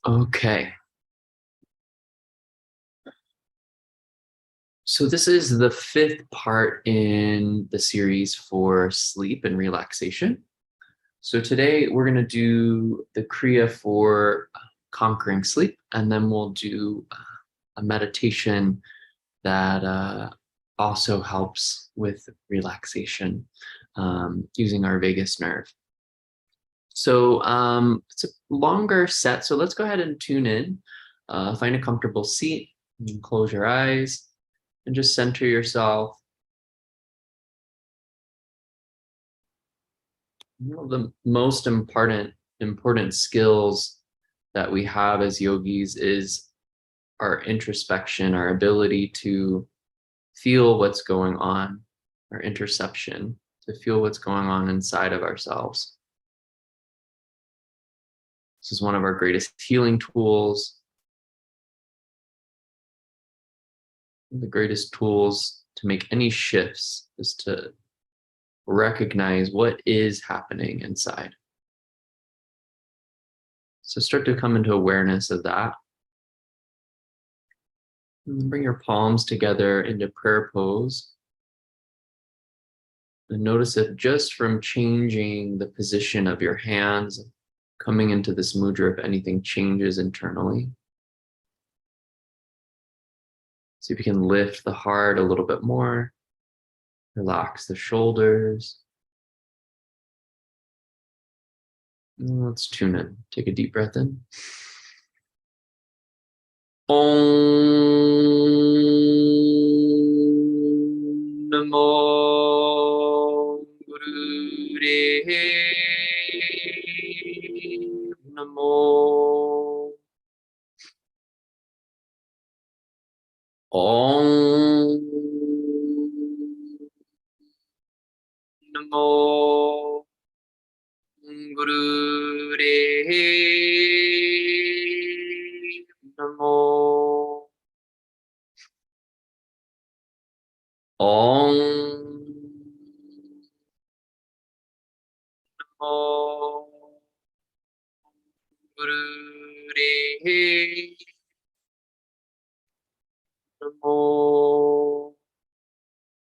Okay. So this is the fifth part in the series for sleep and relaxation. So today we're going to do the Kriya for conquering sleep, and then we'll do a meditation that also helps with relaxation using our vagus nerve. So it's a longer set. So let's go ahead and tune in. Find a comfortable seat and close your eyes and just center yourself. One of the most important skills that we have as yogis is our introspection, our ability to feel what's going on, our interception, to feel what's going on inside of ourselves. This is one of our greatest healing tools, the greatest tools to make any shifts is to recognize what is happening inside. So start to come into awareness of that. And bring your palms together into prayer pose. And notice if just from changing the position of your hands, coming into this mudra, if anything changes internally. See if you can lift the heart a little bit more. Relax the shoulders. And let's tune in. Take a deep breath in. Om Namo Gurudeva Namo. Om Namo Gurudeva Namo. Om Namo Gurudeva Namo.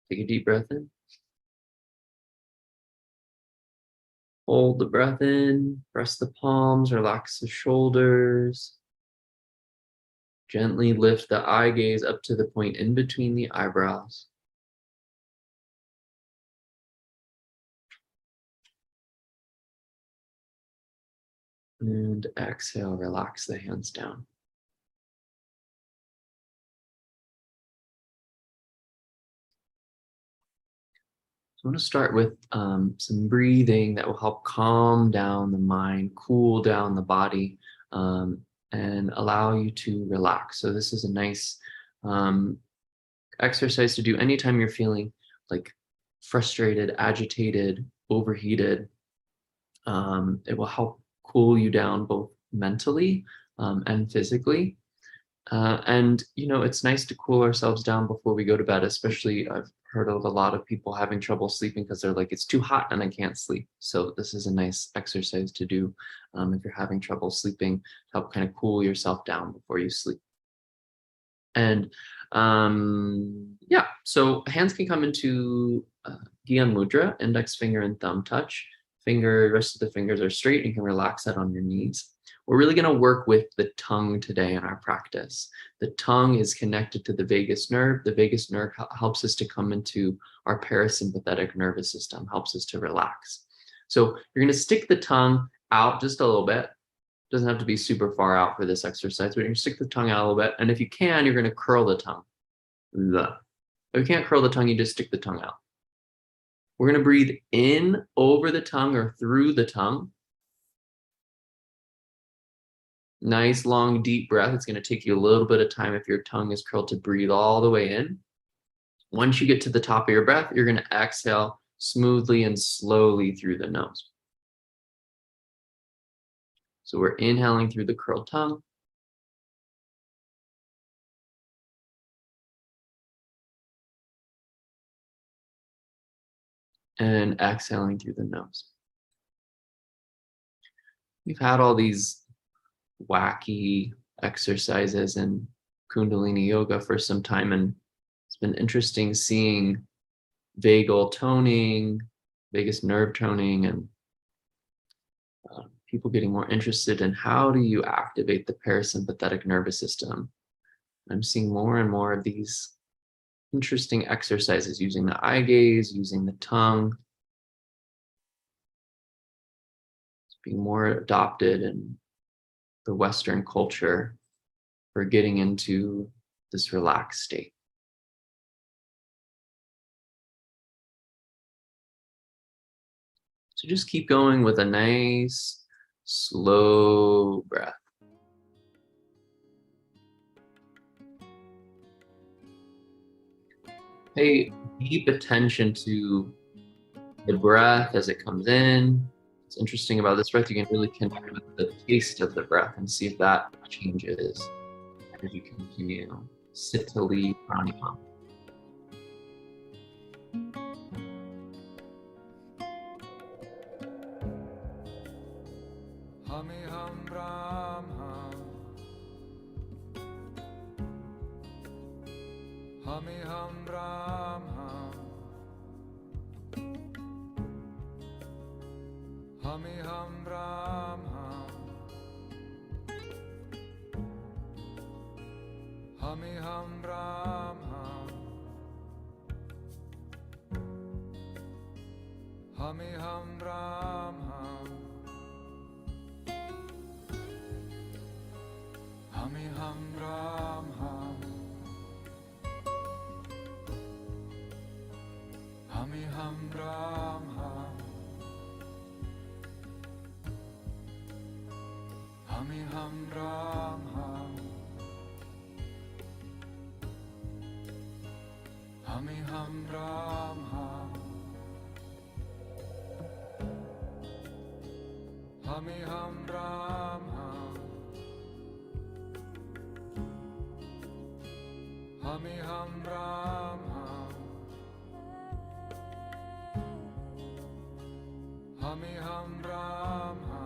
Take a deep breath in. Hold the breath in, press the palms, relax the shoulders. Gently lift the eye gaze up to the point in between the eyebrows. And exhale, relax the hands down. So I'm going to start with some breathing that will help calm down the mind, cool down the body, and allow you to relax. So this is a nice exercise to do anytime you're feeling like frustrated, agitated, overheated. It will help cool you down both mentally and physically. And, you know, it's nice to cool ourselves down before we go to bed, especially I've heard of a lot of people having trouble sleeping because they're like, it's too hot and I can't sleep. So this is a nice exercise to do if you're having trouble sleeping, to help kind of cool yourself down before you sleep. And yeah, so hands can come into Gyan Mudra, index finger and thumb touch. Rest of the fingers are straight and you can relax that on your knees. We're really going to work with the tongue today in our practice. The tongue is connected to the vagus nerve. The vagus nerve helps us to come into our parasympathetic nervous system, helps us to relax. So you're going to stick the tongue out just a little bit. Doesn't have to be super far out for this exercise, but you're going to stick the tongue out a little bit. And if you can, you're going to curl the tongue. If you can't curl the tongue, you just stick the tongue out. We're going to breathe in over the tongue or through the tongue. Nice, long, deep breath. It's going to take you a little bit of time if your tongue is curled to breathe all the way in. Once you get to the top of your breath, you're going to exhale smoothly and slowly through the nose. So we're inhaling through the curled tongue. And exhaling through the nose. We've had all these wacky exercises in Kundalini yoga for some time, and it's been interesting seeing vagal toning, vagus nerve toning, and people getting more interested in how do you activate the parasympathetic nervous system. I'm seeing more and more of these interesting exercises using the eye gaze, using the tongue. It's being more adopted in the Western culture for getting into this relaxed state. So just keep going with a nice, slow breath. Pay deep attention to the breath as it comes in. What's interesting about this breath, you can really connect with the taste of the breath and see if that changes as you continue. Sitali pranayama. Hamiham Brahma Hamiham Brahma Hamiham Brahma Hamiham Brahma Hamiham Brahma Hamiham Brahma Hamiham Brahma Hamiham Brahma Hamiham Brahma Hamiham Brahma Hamiham Brahma Hamiham Brahma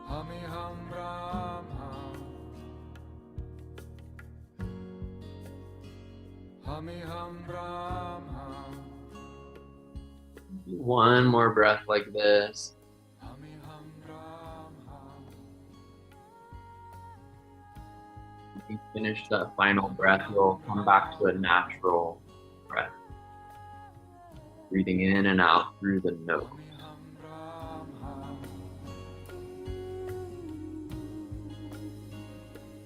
Hamiham Brahma Hamiham Brahma One more breath like this. Hamiham Brahma If you finish that final breath, you'll come back to a natural breath. Breathing in and out through the nose.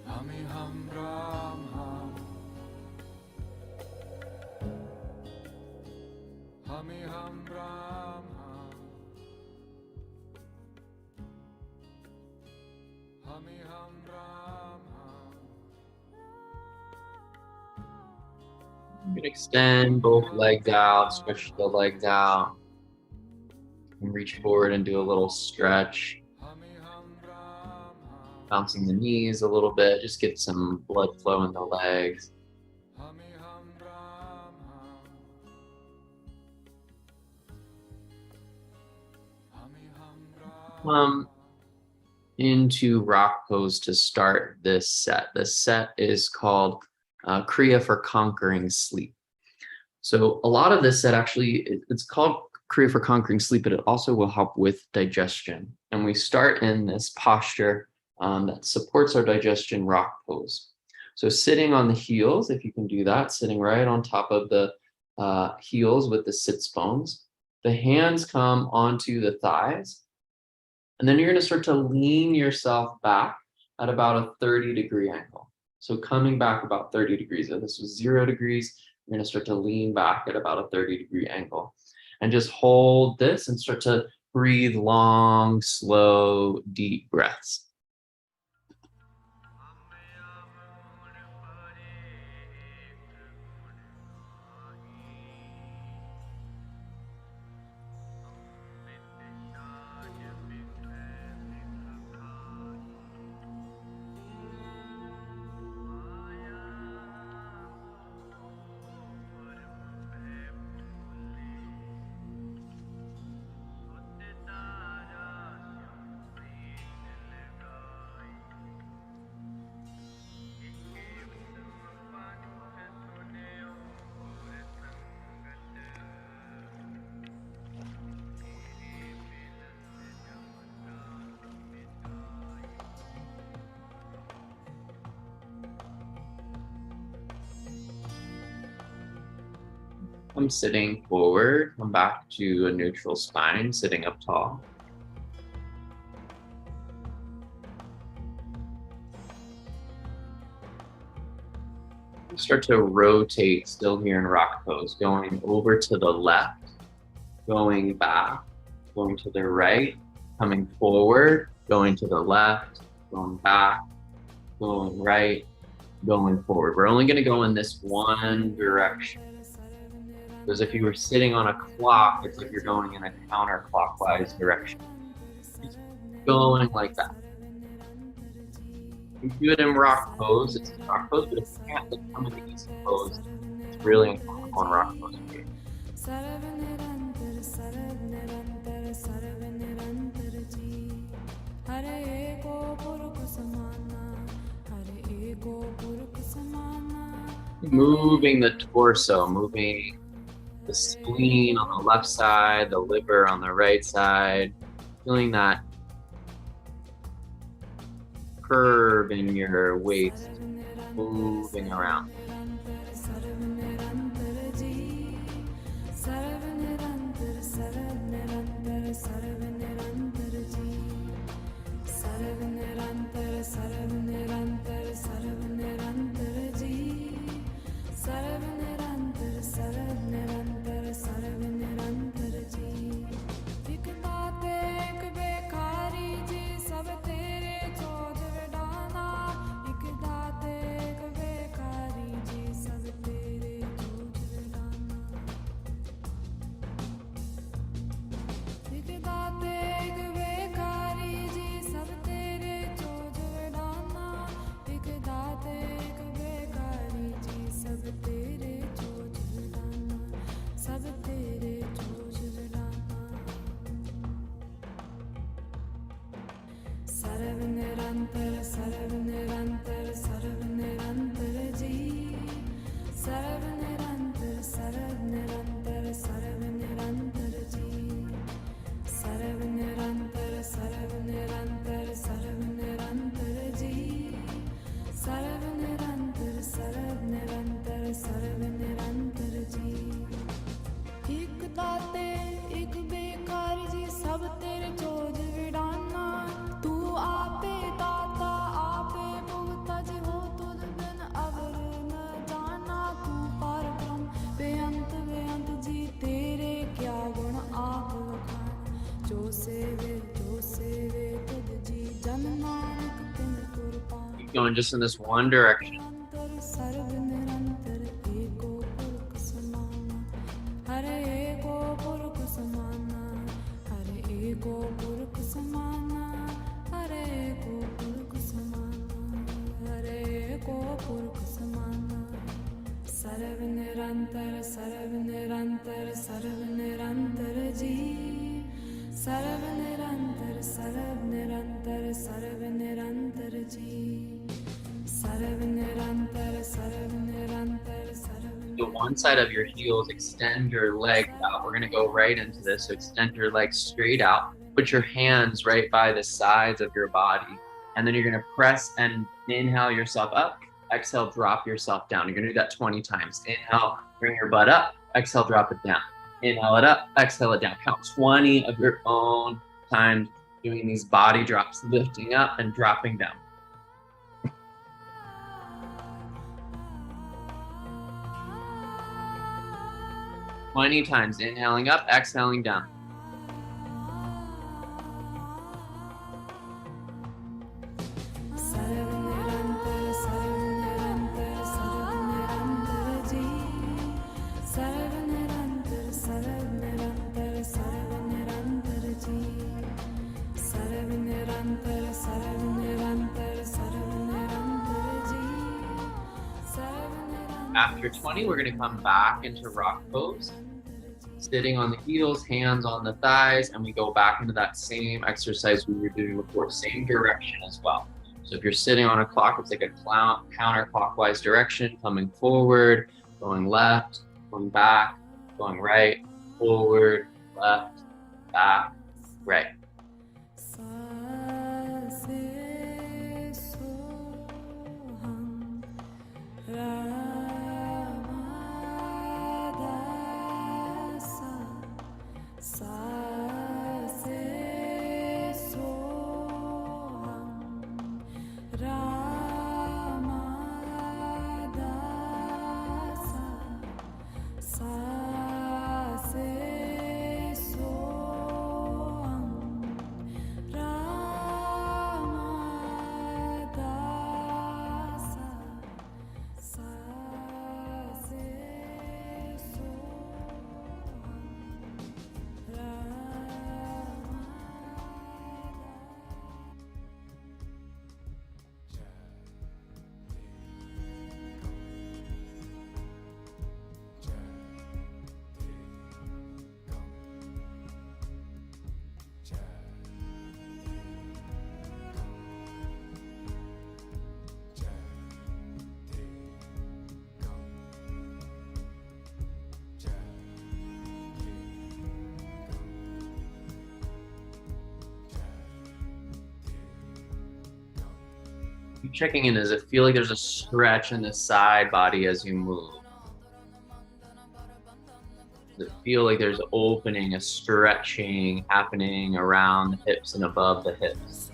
Hamiham Brahma Hamiham Brahma Hamiham Brahma You can extend both legs out, stretch the legs out, and reach forward and do a little stretch. Hamiham Brahma Bouncing the knees a little bit, just get some blood flow in the legs. Hamiham Brahma Hamiham Brahma Into rock pose to start this set. This set is called Kriya for Conquering Sleep. So a lot of this set actually, it's called Kriya for Conquering Sleep, but it also will help with digestion. And we start in this posture that supports our digestion, rock pose. So sitting on the heels, if you can do that, sitting right on top of the heels with the sits bones. The hands come onto the thighs. And then you're going to start to lean yourself back at about a 30-degree angle. So coming back about 30 degrees. If this was 0 degrees, you're going to start to lean back at about a 30-degree angle. And just hold this and start to breathe long, slow, deep breaths. Come sitting forward, come back to a neutral spine, sitting up tall. Start to rotate, still here in rock pose, going over to the left, going back, going to the right, coming forward, going to the left, going back, going right, going forward. We're only going to go in this one direction. Because if you were sitting on a clock, it's like you're going in a counterclockwise direction. Just going like that. You do it in rock pose, it's rock pose, but if you can't, like come in the easy pose, it's really uncomfortable in rock pose. Moving the torso, moving the spleen on the left side, the liver on the right side, feeling that curve in your waist, moving around. Keep going just in this one direction. The one side of your heels, extend your legs out. We're going to go right into this. So extend your legs straight out. Put your hands right by the sides of your body. And then you're going to press and inhale yourself up. Exhale, drop yourself down. You're going to do that 20 times. Inhale, bring your butt up. Exhale, drop it down. Inhale it up. Exhale it down. Count 20 of your own time doing these body drops, lifting up and dropping down. Many times, inhaling up, exhaling down. After 20, we're going to come back into rock pose, sitting on the heels, hands on the thighs, and we go back into that same exercise we were doing before, same direction as well. So if you're sitting on a clock, it's like a counterclockwise direction, coming forward, going left, going back, going right, forward, left, back, right. Keep checking in. Does it feel like there's a stretch in the side body as you move? Does it feel like there's opening, a stretching happening around the hips and above the hips?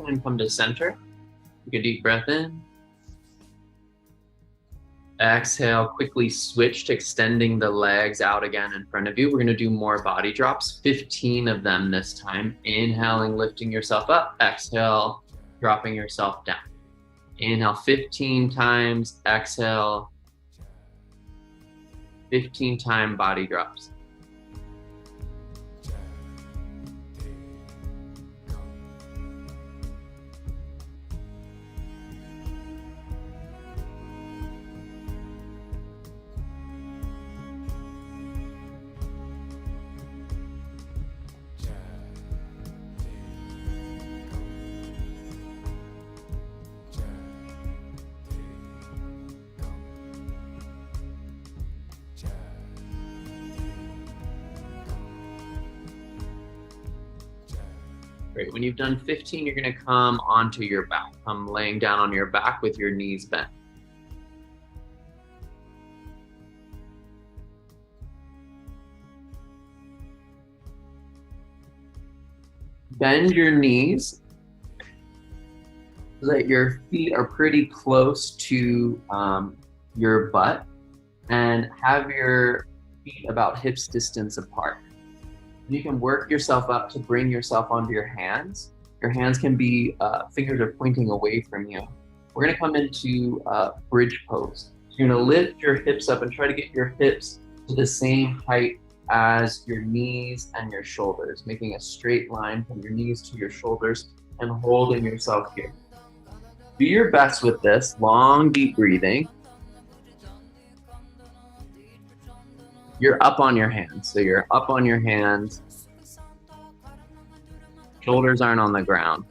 And come to center. Take a deep breath in. Exhale, quickly switch to extending the legs out again in front of you. We're going to do more body drops, 15 of them this time. Inhaling, lifting yourself up. Exhale, dropping yourself down. Inhale 15 times. Exhale, 15-time body drops. Great. When you've done 15, you're going to come onto your back. Come laying down on your back with your knees bent. Bend your knees so that your feet are pretty close to your butt, and have your feet about hips distance apart. You can work yourself up to bring yourself onto your hands. Your hands can be, fingers are pointing away from you. We're gonna come into bridge pose. So you're gonna lift your hips up and try to get your hips to the same height as your knees and your shoulders, making a straight line from your knees to your shoulders and holding yourself here. Do your best with this, long, deep breathing. You're up on your hands. So you're up on your hands. Shoulders aren't on the ground.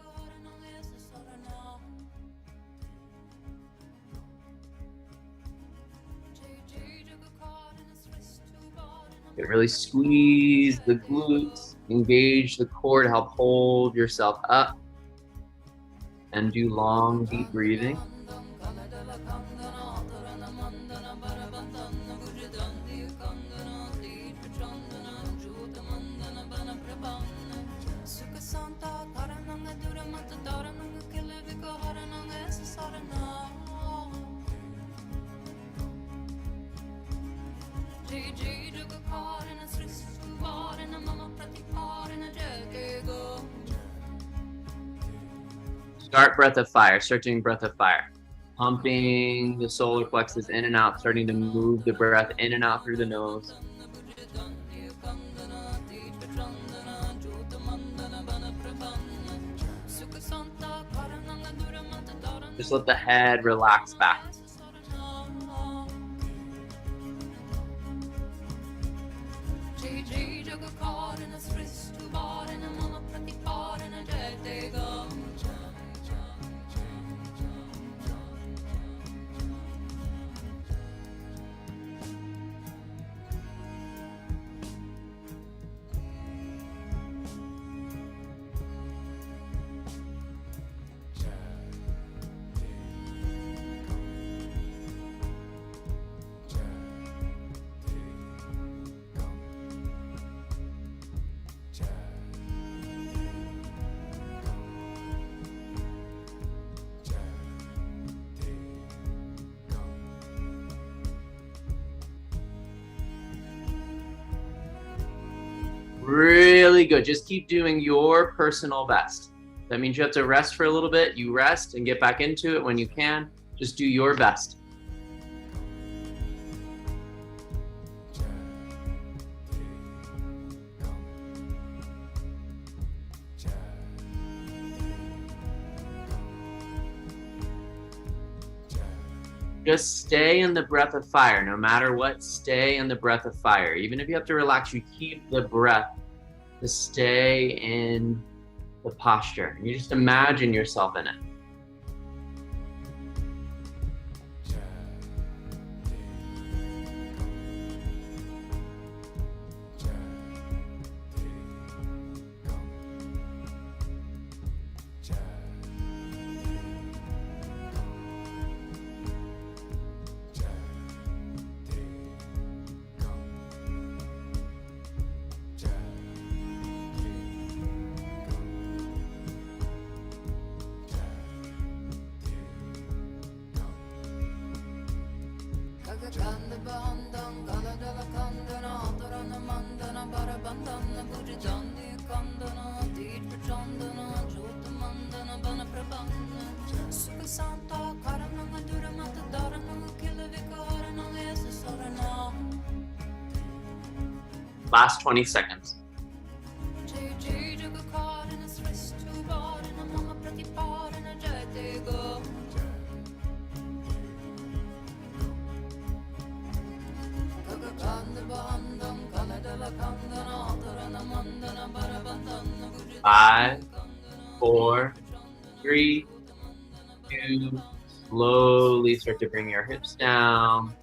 Okay, really squeeze the glutes, engage the core to help hold yourself up, and do long, deep breathing. Start breath of fire, start doing breath of fire. Pumping the solar plexus in and out, starting to move the breath in and out through the nose. Just let the head relax back. Really good. Just keep doing your personal best. That means you have to rest for a little bit. You rest and get back into it when you can. Just do your best. Just stay in the breath of fire. No matter what, stay in the breath of fire. Even if you have to relax, you keep the breath to stay in the posture. You just imagine yourself in it. Last 20 seconds. Five, four, three, two, slowly start to bring your hips down,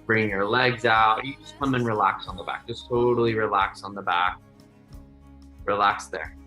bring your legs out. You just come and relax on the back. Just totally relax on the back. Relax there.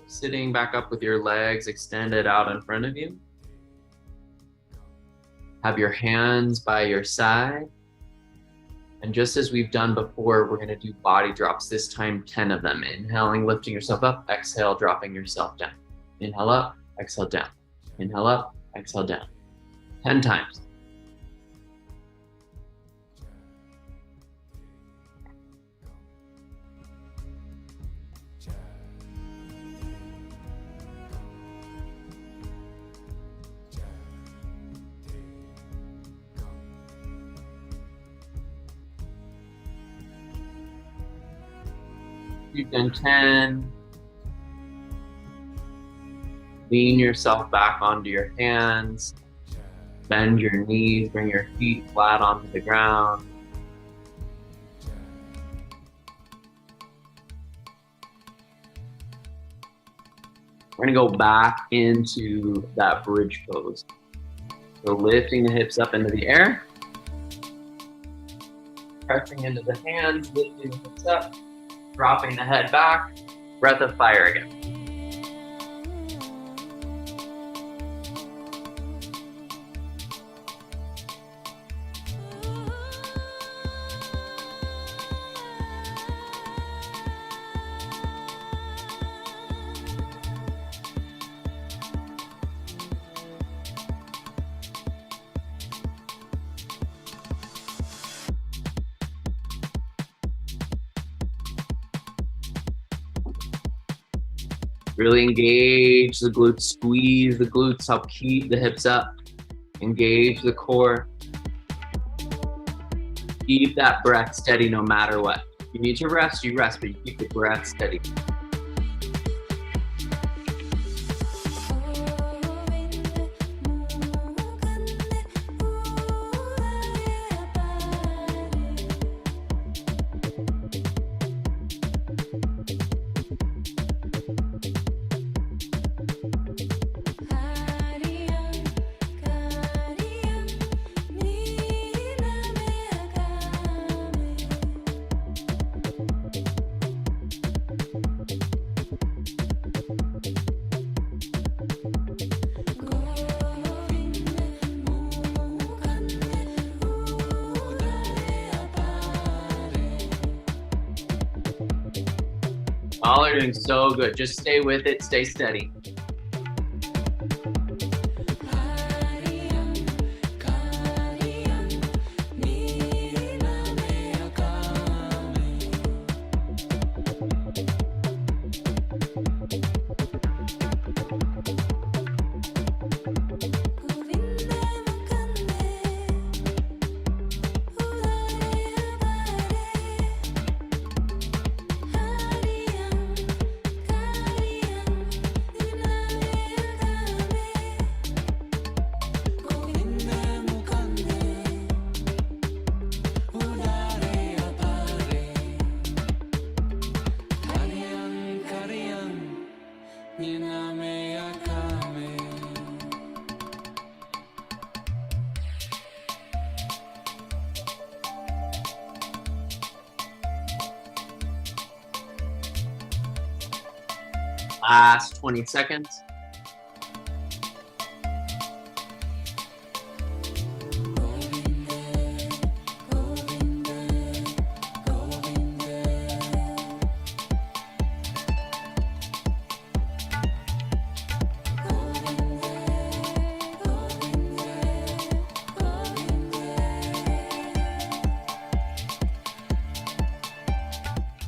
Sitting back up with your legs extended out in front of you. Have your hands by your side. And just as we've done before, we're going to do body drops, this time 10 of them. Inhaling, lifting yourself up, exhale, dropping yourself down. Inhale up, exhale down. Inhale up, exhale down. 10 times. You've done 10. Lean yourself back onto your hands. Bend your knees, bring your feet flat onto the ground. We're gonna go back into that bridge pose. So lifting the hips up into the air. Pressing into the hands, lifting the hips up. Dropping the head back, breath of fire again. Really engage the glutes, squeeze the glutes, help keep the hips up. Engage the core. Keep that breath steady no matter what. You need to rest, you rest, but you keep the breath steady. All are doing so good. Just stay with it, stay steady. Last 20 seconds.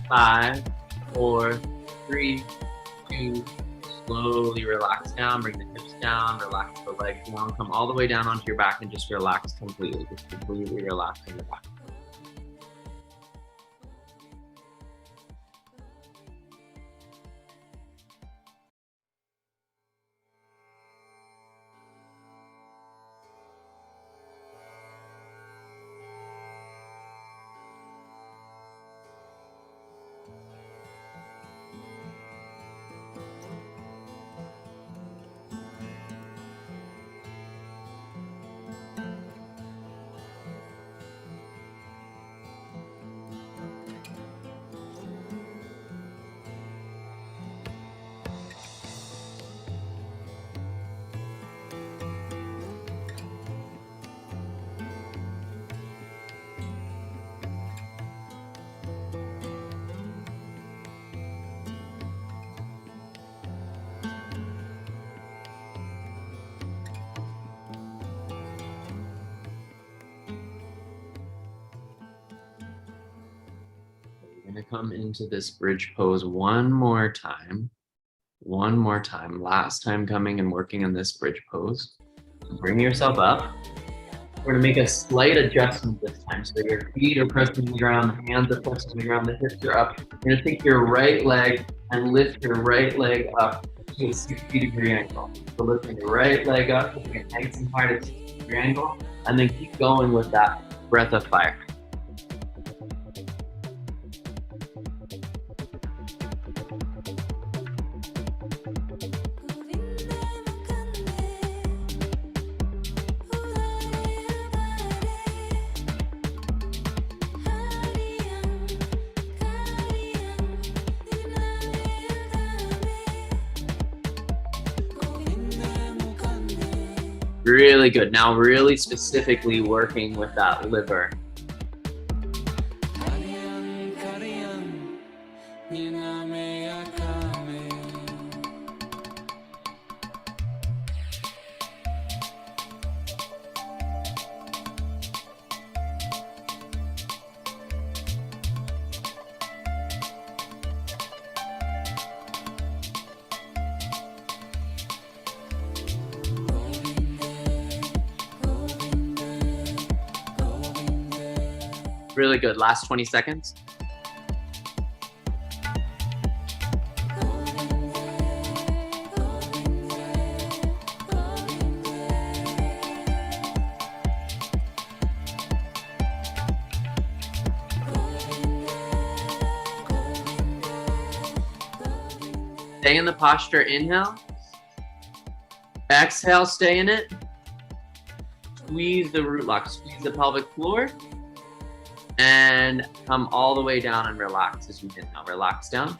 Five, four, three, two, slowly relax down, bring the hips down, relax the legs down, come all the way down onto your back and just relax completely. Just completely relax in the back. We're gonna come into this bridge pose one more time. One more time. Last time coming and working in this bridge pose. Bring yourself up. We're gonna make a slight adjustment this time. So your feet are pressing the ground, the hands are pressing the ground, the hips are up. You're gonna take your right leg and lift your right leg up to a 60-degree angle. So lifting your right leg up, lifting it nice and hard at a 60-degree angle, and then keep going with that breath of fire. Really good. Now really specifically working with that liver. Really good. Last 20 seconds. Stay in the posture, inhale. Exhale, stay in it. Squeeze the root lock, squeeze the pelvic floor. And come all the way down and relax as you inhale. Relax down.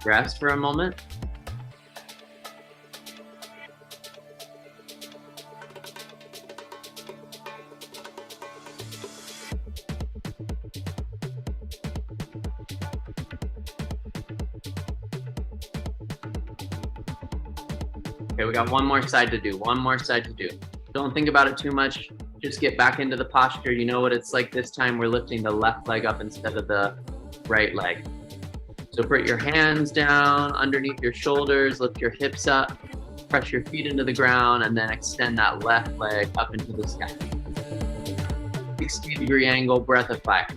Rest for a moment. Okay, we got one more side to do. Don't think about it too much. Just get back into the posture. You know what it's like this time. We're lifting the left leg up instead of the right leg. So put your hands down underneath your shoulders, lift your hips up, press your feet into the ground, and then extend that left leg up into the sky. 60-degree angle, breath of fire.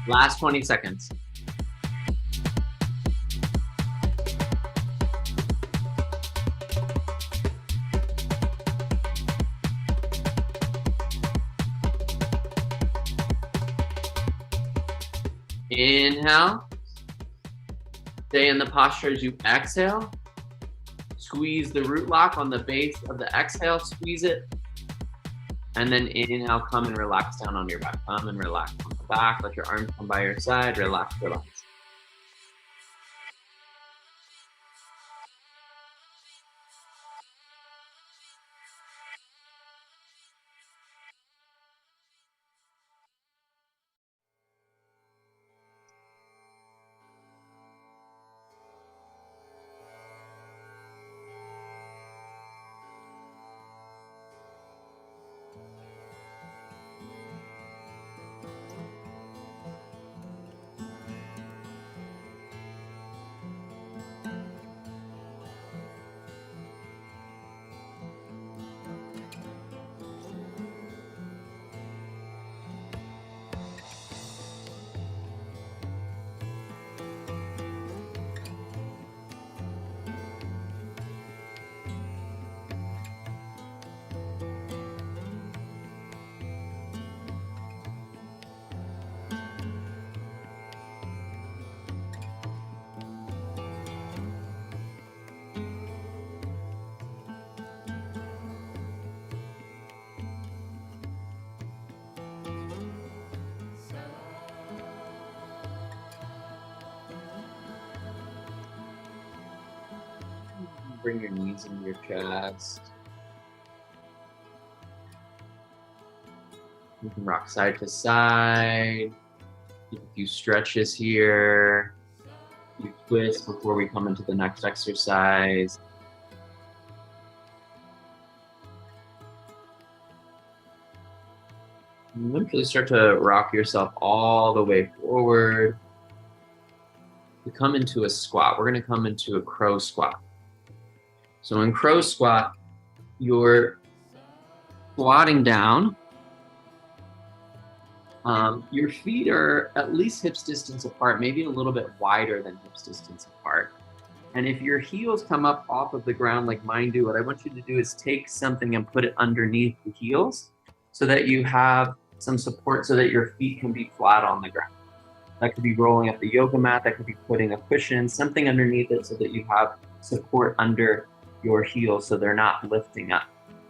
Last 20 seconds. Inhale. Stay in the posture as you exhale. Squeeze the root lock on the base of the exhale. Squeeze it. And then inhale, come and relax down on your back. Come and relax on the back. Let your arms come by your side. Relax, relax. Bring your knees into your chest. You can rock side to side. Do a few stretches here. You twist before we come into the next exercise. And then really start to rock yourself all the way forward. We come into a squat. We're going to come into a crow squat. So in crow squat, you're squatting down. Your feet are at least hips distance apart, maybe a little bit wider than hips distance apart. And if your heels come up off of the ground like mine do, what I want you to do is take something and put it underneath the heels so that you have some support so that your feet can be flat on the ground. That could be rolling up the yoga mat, that could be putting a cushion, something underneath it so that you have support under your heels so they're not lifting up,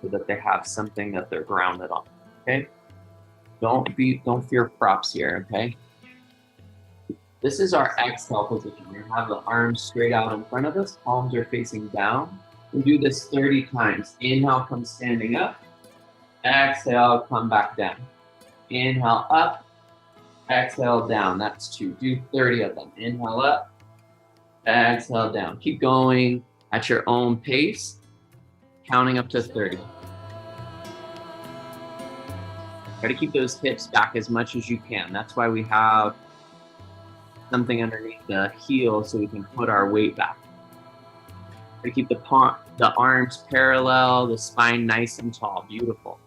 so that they have something that they're grounded on, okay? Don't fear props here, okay? This is our exhale position. We're gonna have the arms straight out in front of us, palms are facing down. We do this 30 times. Inhale, come standing up. Exhale, come back down. Inhale up, exhale down. That's 2. Do 30 of them. Inhale up, exhale down. Keep going at your own pace, counting up to 30. Try to keep those hips back as much as you can. That's why we have something underneath the heel so we can put our weight back. Try to keep the arms parallel, the spine nice and tall. Beautiful.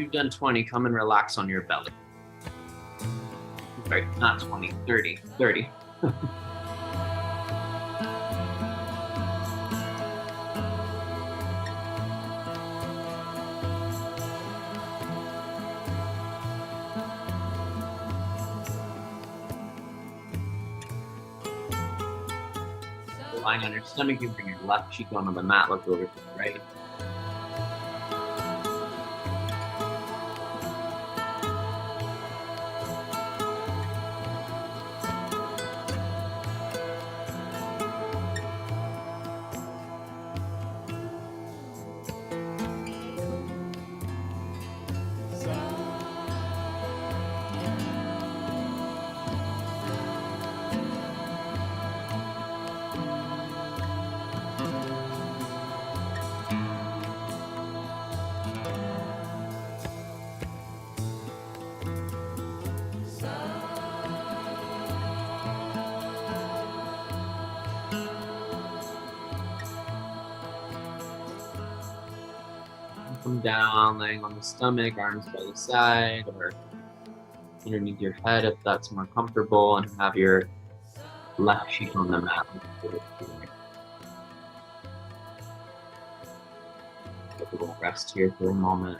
you've done 20, come and relax on your belly. Sorry, not 20, 30, 30. Lying on your stomach, you bring your left cheek onto the mat, look over to the right. Come down, laying on the stomach, arms by the side or underneath your head if that's more comfortable, and have your left cheek on the mat. Take a little rest here for a moment.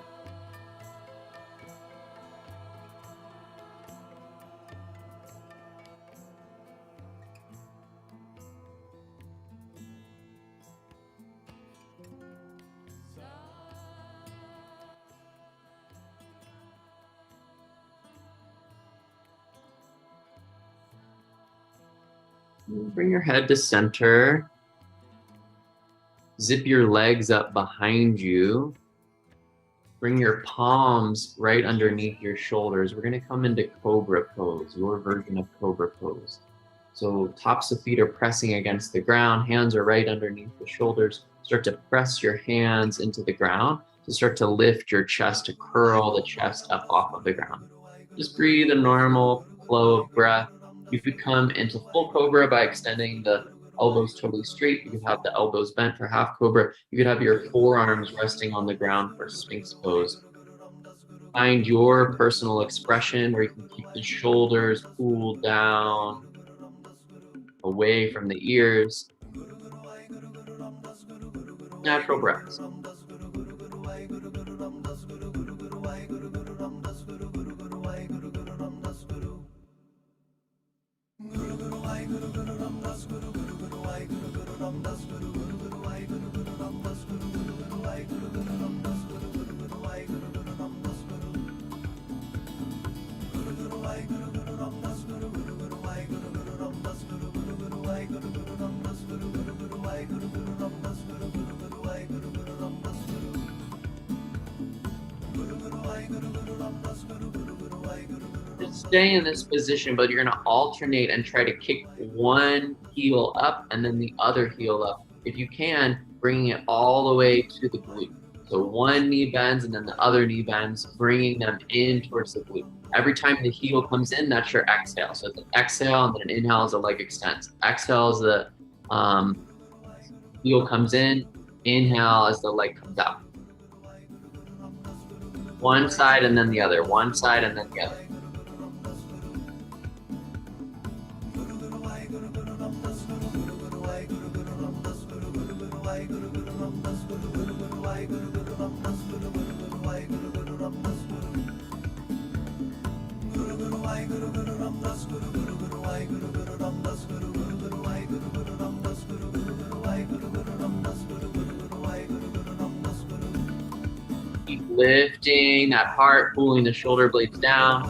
Bring your head to center. Zip your legs up behind you. Bring your palms right underneath your shoulders. We're going to come into Cobra pose, your version of Cobra pose. So tops of feet are pressing against the ground. Hands are right underneath the shoulders. Start to press your hands into the ground to start to lift your chest, to curl the chest up off of the ground. Just breathe a normal flow of breath. You could come into full Cobra by extending the elbows totally straight. You could have the elbows bent for half Cobra. You could have your forearms resting on the ground for Sphinx pose. Find your personal expression where you can keep the shoulders pulled down, away from the ears. Natural breaths. Stay in this position, but you're going to alternate and try to kick one heel up and then the other heel up. If you can, bringing it all the way to the glute. So one knee bends and then the other knee bends, bringing them in towards the glute. Every time the heel comes in, that's your exhale. So it's an exhale and then an inhale as the leg extends. Exhale as the heel comes in, inhale as the leg comes out. One side and then the other, one side and then the other. Keep lifting that heart, pulling the shoulder blades down.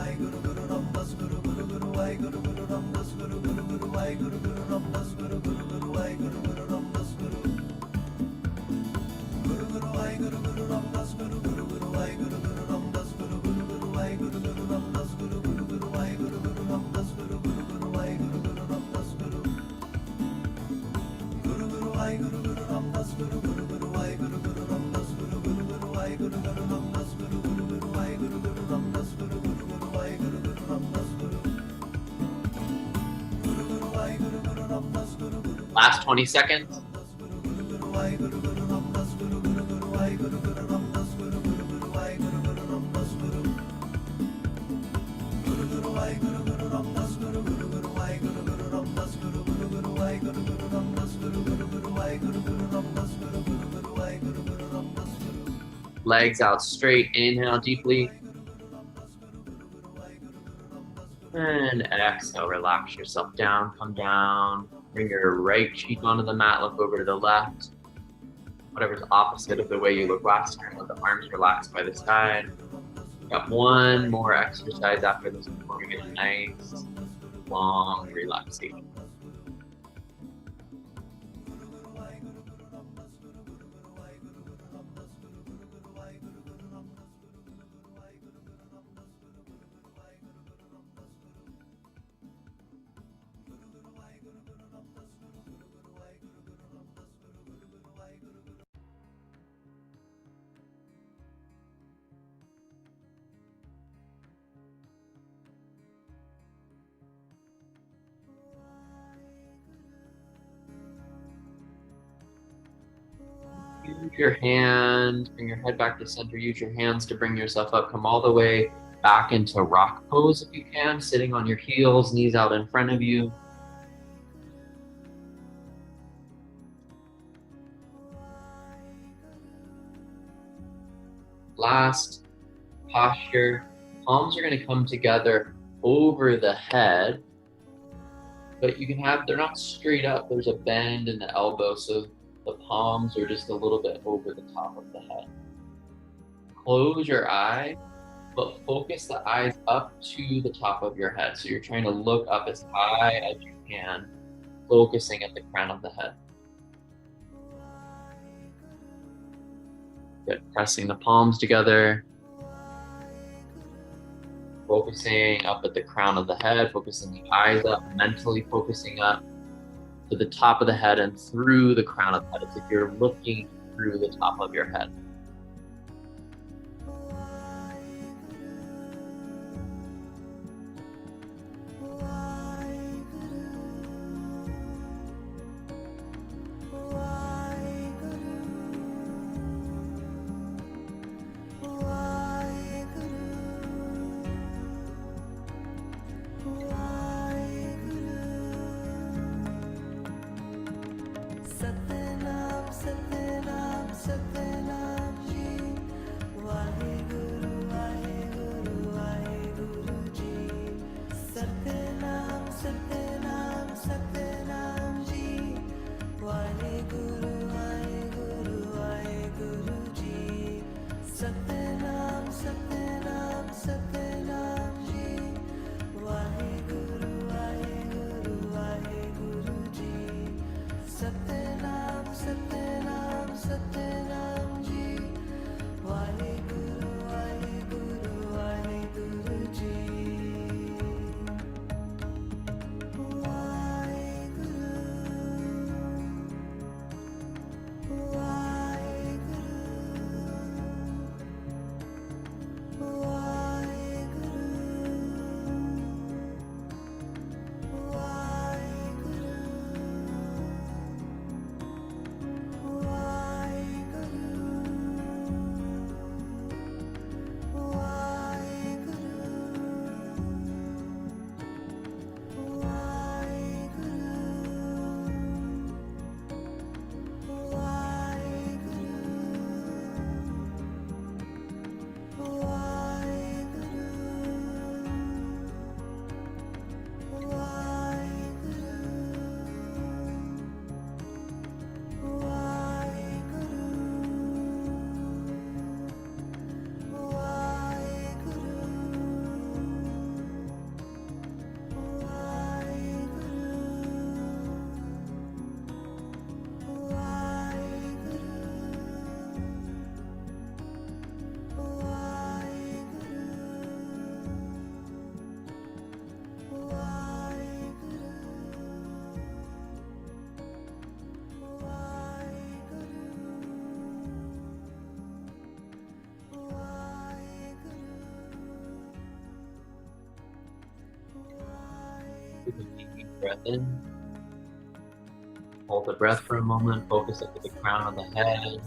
Last 20 seconds. Legs out straight. Inhale deeply. And exhale, relax yourself down, come down. Bring your right cheek onto the mat, look over to the left. Whatever's opposite of the way you look last time, let the arms relax by the side. Got one more exercise after this before we get a nice, long relaxation. Use your hands, bring your head back to center, use your hands to bring yourself up. Come all the way back into rock pose if you can, sitting on your heels, knees out in front of you. Last posture, palms are going to come together over the head, but you can have, they're not straight up, there's a bend in the elbow, so the palms are just a little bit over the top of the head. Close your eye, but focus the eyes up to the top of your head. So you're trying to look up as high as you can, focusing at the crown of the head. Good. Pressing the palms together. Focusing up at the crown of the head, focusing the eyes up, mentally focusing up to the top of the head and through the crown of the head, as if you're looking through the top of your head. Take a deep breath in. Hold the breath for a moment. Focus up to the crown of the head.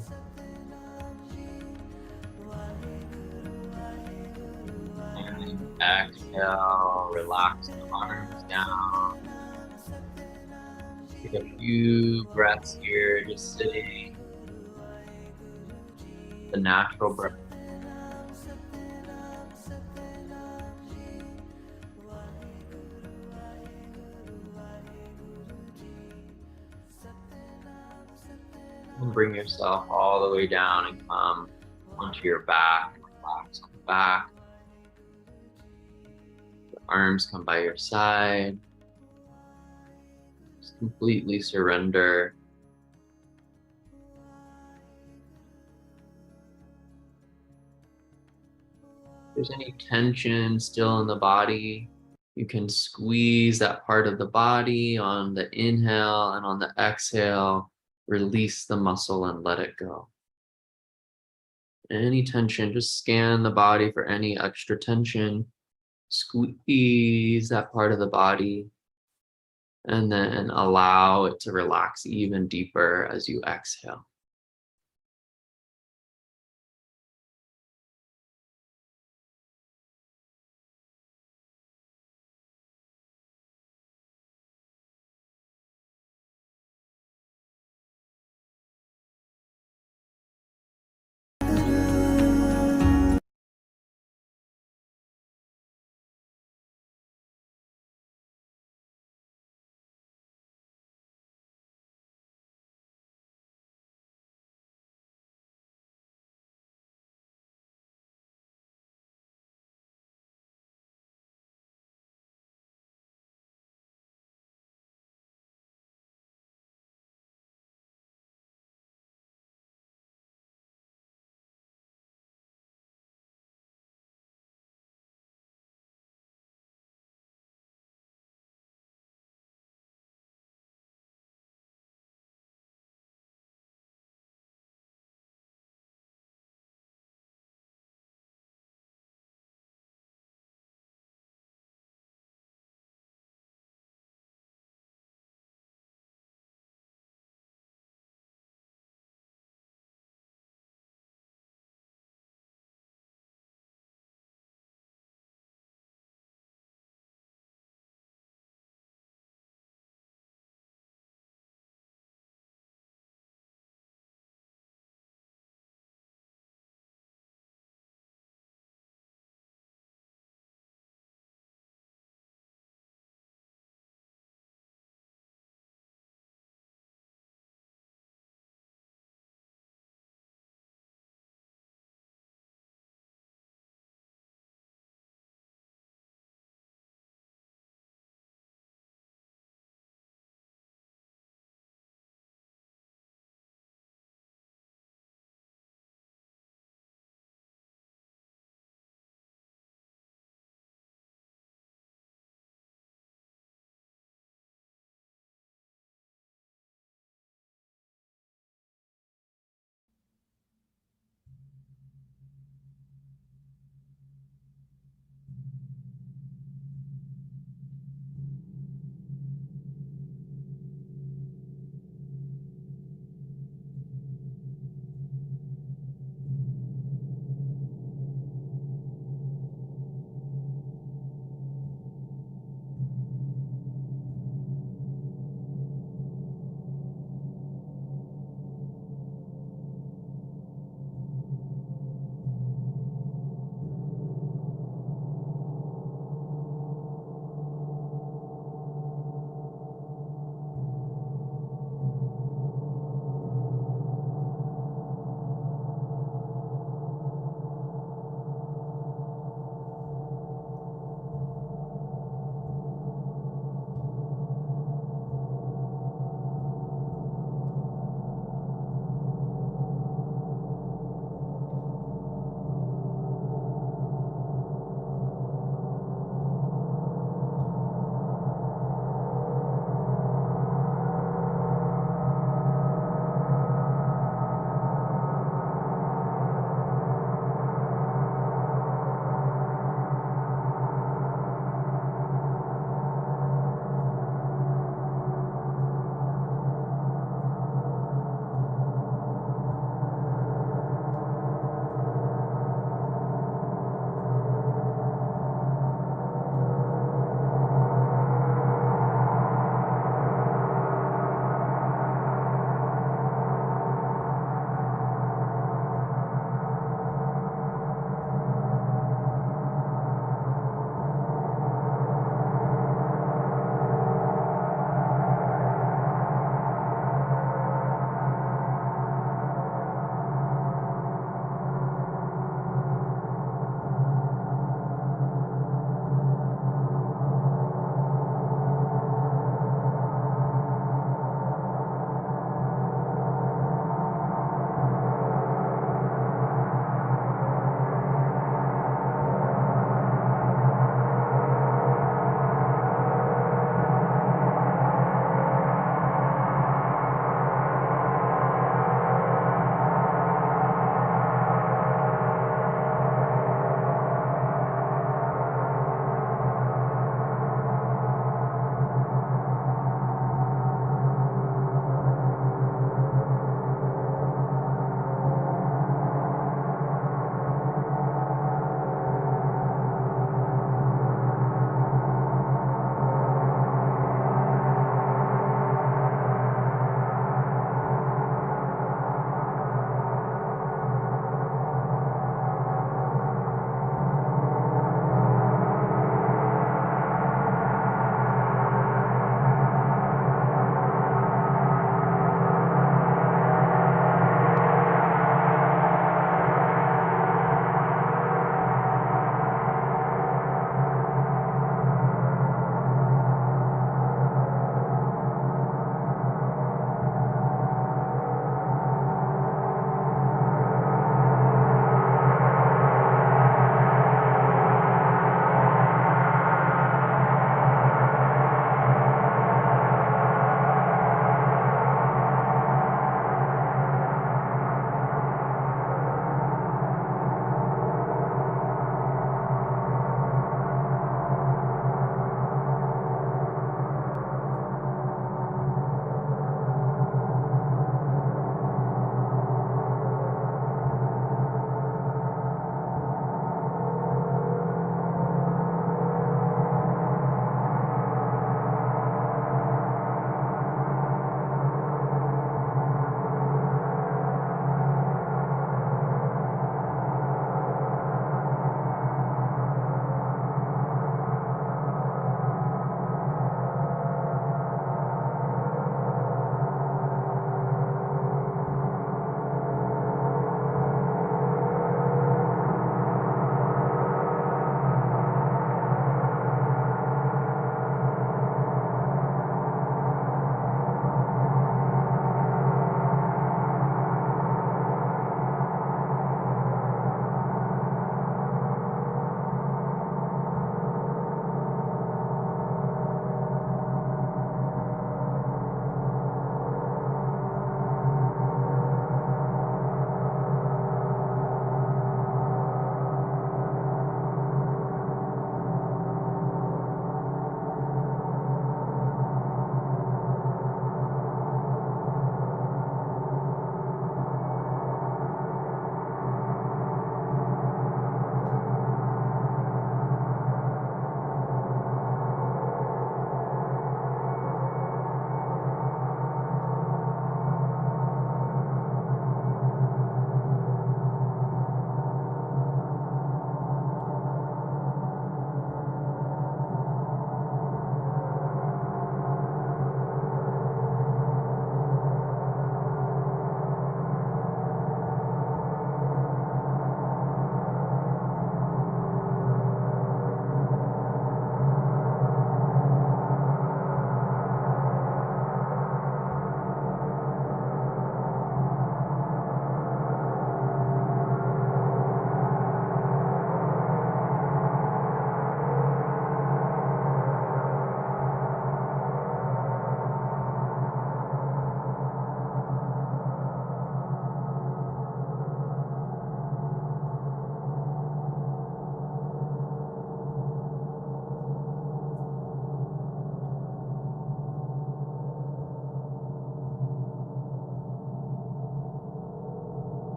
And exhale, relax the arms down. Take a few breaths here, just sitting. the natural breath. And bring yourself all the way down and come onto your back. Relax on the back. Your arms come by your side. Just completely surrender. If there's any tension still in the body, you can squeeze that part of the body on the inhale, and on the exhale, release the muscle and let it go. Any tension, just scan the body for any extra tension. Squeeze that part of the body, and then allow it to relax even deeper as you exhale.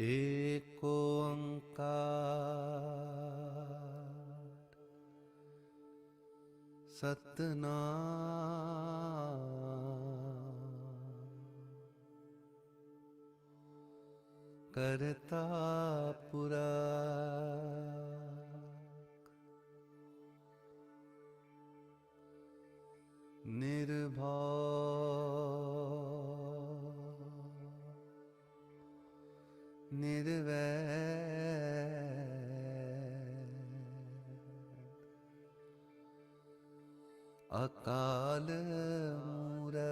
एक ओंकार सतनाम करता पुरा निर्भय निर्वैर अकाल मूरत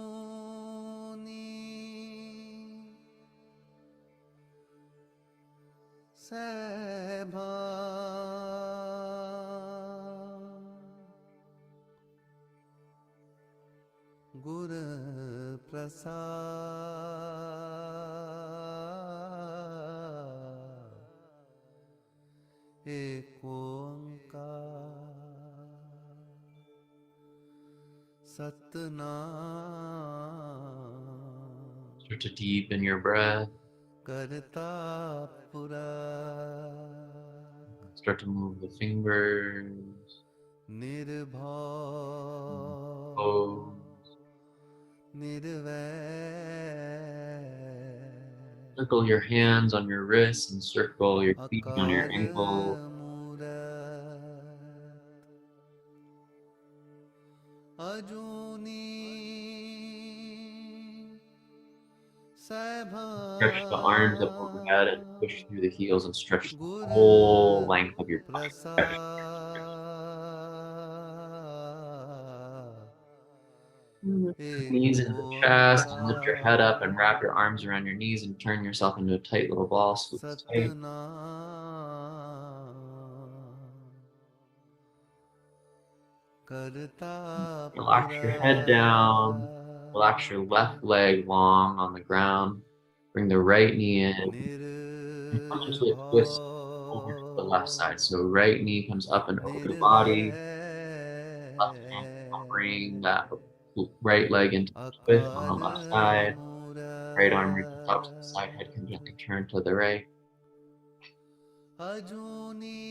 अजूनी सैभान गुर प्रसाद एक ओंकार Satnam Start to deepen your breath. करता पुरा Start to move the fingers, निर्भय toes. Nirvair Circle your hands on your wrists and circle your feet on your अकाल ankles. मूरत अजूनी Stretch the arms up overhead and push सैभान through the heels and stretch the गुर whole length of your body. Stretch, Prasad knees एक into the chest and lift your head up and wrap your Onkar arms around your knees and turn yourself into a tight little ball. Scoop tight. Satnam करता Relax पुरा your head down. Relax your left leg long on the ground. Bring the right knee in and consciously twist over to the left side. So right knee comes up and over the body. Left hand covering that right leg into the twist on the अकाल left side. Right arm reaches out to the मूरत side. Head can gently turn to the right. अजूनी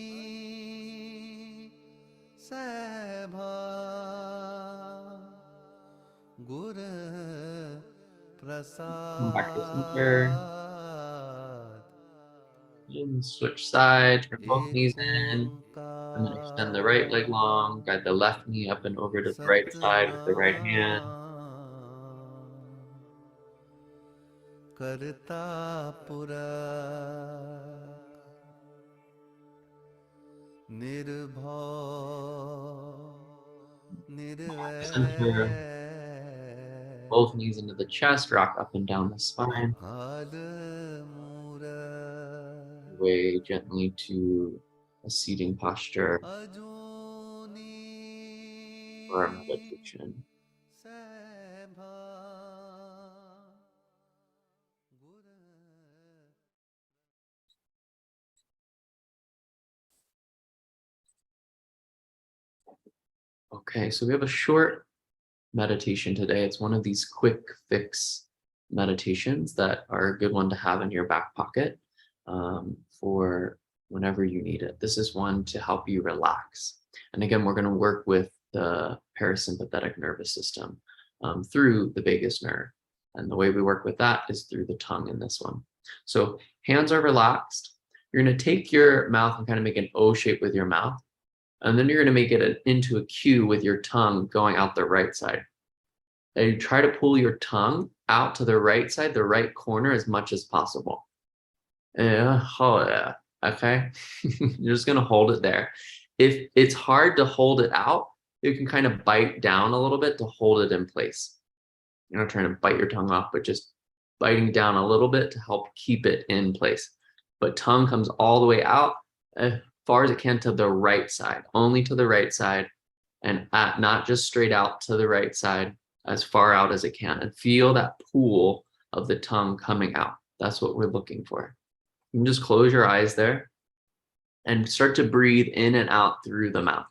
सैभान गुर Come back to center. Prasad And switch sides. Bring both एक knees in. And then extend the right leg Onkar long. Guide the left knee up and over to the right side with the right hand. Satnam करता पुरा Back to center. Both knees into the chest. Rock up and down the spine. अकाल मूरत Way gently to a seating posture अजूनी for our meditation. सैभान गुर Okay, so we have a short meditation today. It's one of these quick fix meditations that are a good one to have in your back pocket for whenever you need it. This is one to help you relax. And again, we're going to work with the parasympathetic nervous system through the vagus nerve. And the way we work with that is through the tongue in this one. So hands are relaxed. You're going to take your mouth and kind of make an O shape with your mouth. And then you're going to make it into a Q with your tongue going out the right side. And you try to pull your tongue out to the right side, the right corner as much as possible. Yeah, oh yeah. Okay. You're just going to hold it there. If it's hard to hold it out, you can kind of bite down a little bit to hold it in place. You're not trying to bite your tongue off, but just biting down a little bit to help keep it in place. But tongue comes all the way out as far as it can to the right side, only to the right side, and not just straight out to the right side, as far out as it can. And feel that pool of the tongue coming out. That's what we're looking for. You can just close your eyes there and start to breathe in and out through the mouth.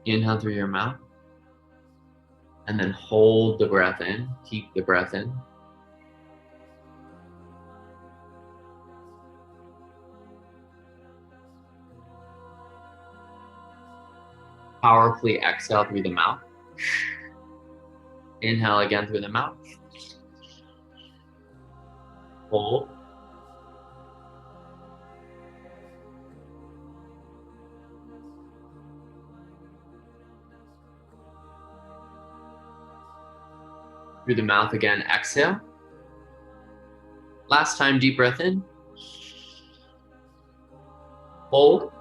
Inhale through your mouth. And then hold the breath in. Keep the breath in. Powerfully exhale through the mouth. Inhale again through the mouth. Hold. Through the mouth again, exhale. Last time, deep breath in. Hold.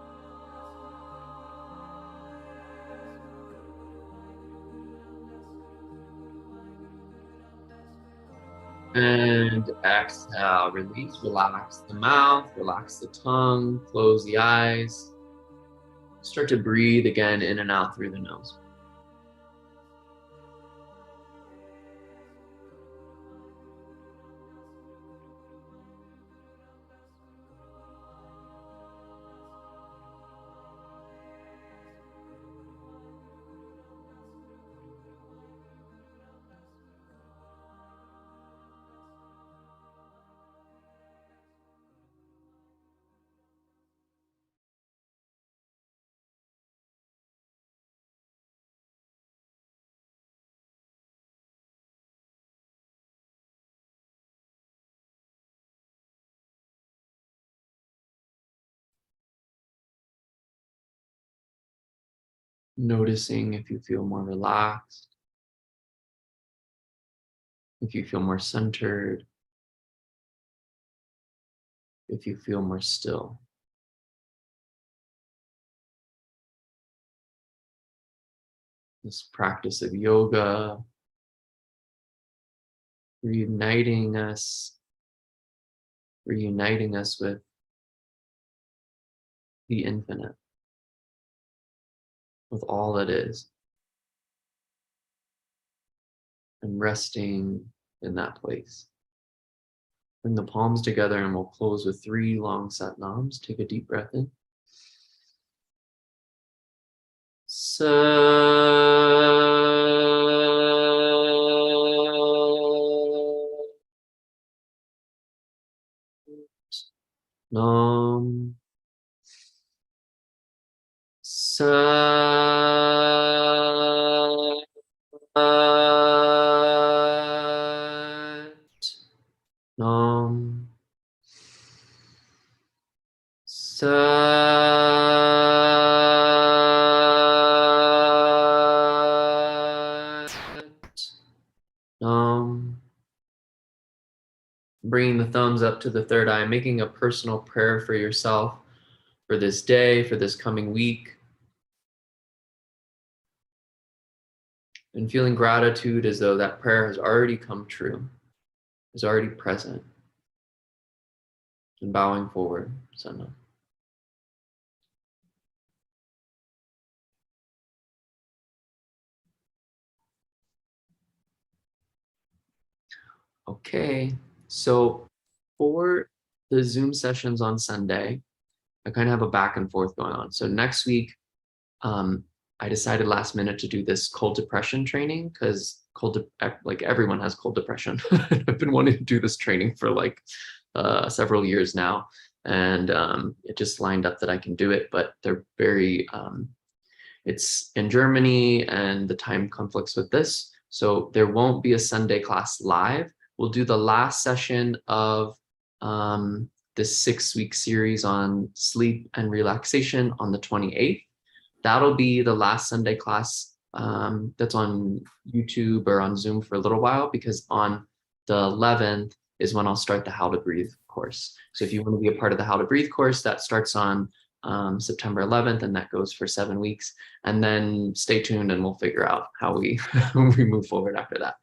And exhale, release, relax the mouth, relax the tongue, close the eyes. Start to breathe again in and out through the nose. Noticing if you feel more relaxed, if you feel more centered, if you feel more still. This practice of yoga, reuniting us with the infinite, with all that is, and resting in that place. Bring the palms together and we'll close with 3 long sat nams. Take a deep breath in. Nam. Sat. Nam. Sat. Nam. Bringing the thumbs up to the third eye, making a personal prayer for yourself, for this day, for this coming week. And feeling gratitude as though that prayer has already come true, is already present. And bowing forward, Sana. Okay, so for the Zoom sessions on Sunday, I kind of have a back and forth going on. So next week, I decided last minute to do this cold depression training because like everyone has cold depression. I've been wanting to do this training for like several years now, and it just lined up that I can do it. But they're very, it's in Germany, and the time conflicts with this, so there won't be a Sunday class live. We'll do the last session of this 6-week series on sleep and relaxation on the 28th. That'll be the last Sunday class that's on YouTube or on Zoom for a little while, because on the 11th is when I'll start the How to Breathe course. So if you want to be a part of the How to Breathe course, that starts on September 11th, and that goes for 7 weeks. And then stay tuned and we'll figure out how we, we move forward after that.